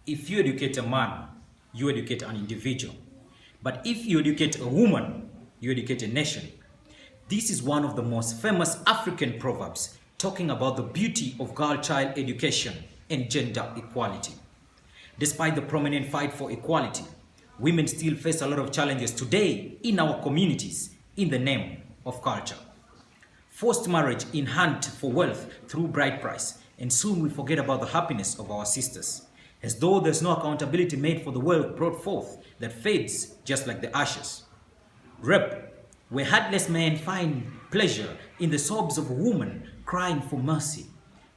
If you educate a man, you educate an individual. But if you educate a woman, you educate a nation. This is one of the most famous African proverbs talking about the beauty of girl-child education and gender equality. Despite the prominent fight for equality, women still face a lot of challenges today in our communities in the name of culture. Forced marriage in hunt for wealth through bride price, and soon we forget about the happiness of our sisters, as though there's no accountability made for the wealth brought forth that fades just like the ashes. Rape, where heartless men find pleasure in the sobs of a woman crying for mercy,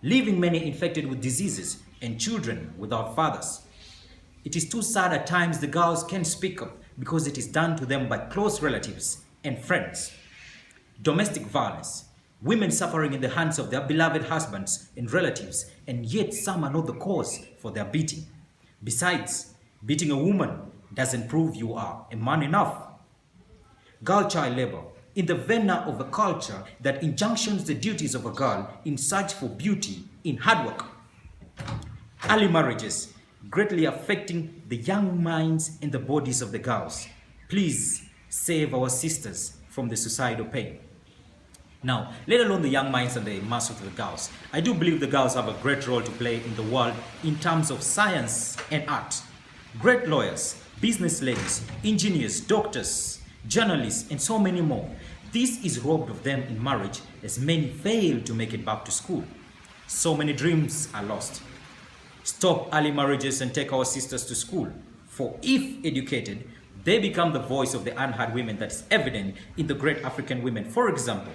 leaving many infected with diseases and children without fathers. It is too sad at times the girls can't speak up because it is done to them by close relatives and friends. Domestic violence, women suffering in the hands of their beloved husbands and relatives, and yet some are not the cause for their beating. Besides, beating a woman doesn't prove you are a man enough. Girl-child labor, in the vein of a culture that injunctions the duties of a girl in search for beauty in hard work. Early marriages, greatly affecting the young minds and the bodies of the girls. Please save our sisters from the suicidal pain. Now, let alone the young minds and the mass of the girls, I do believe the girls have a great role to play in the world in terms of science and art. Great lawyers, business ladies, engineers, doctors, journalists, and so many more. This is robbed of them in marriage as many fail to make it back to school. So many dreams are lost. Stop early marriages and take our sisters to school. For if educated, they become the voice of the unheard women that is evident in the great African women. For example,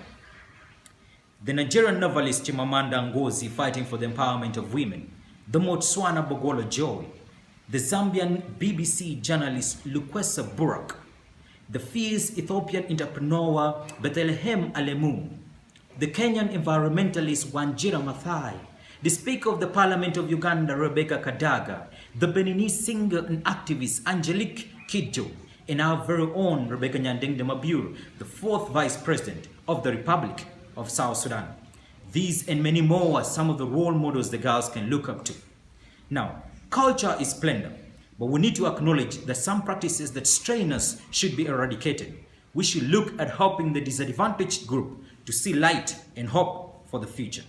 the Nigerian novelist Chimamanda Ngozi fighting for the empowerment of women, the Motswana Bogola Joy, the Zambian BBC journalist Lukwesa Burak, the fierce Ethiopian entrepreneur Bethlehem Alemu, the Kenyan environmentalist Wanjira Maathai, the Speaker of the Parliament of Uganda Rebecca Kadaga, the Beninese singer and activist Angelique Kidjo, and our very own Rebecca Nyandeng de Mabur, the 4th Vice President of the Republic of South Sudan. These and many more are some of the role models the girls can look up to. Now, culture is splendor, but we need to acknowledge that some practices that strain us should be eradicated. We should look at helping the disadvantaged group to see light and hope for the future.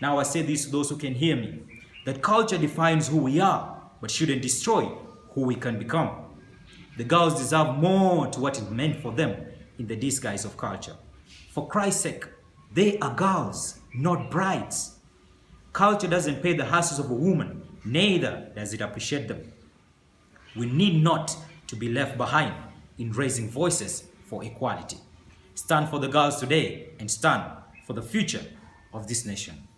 Now I say this to those who can hear me, that culture defines who we are, but shouldn't destroy who we can become. The girls deserve more to what is meant for them in the disguise of culture. For Christ's sake, they are girls, not brides. Culture doesn't pay the hustles of a woman, neither does it appreciate them. We need not to be left behind in raising voices for equality. Stand for the girls today and stand for the future of this nation.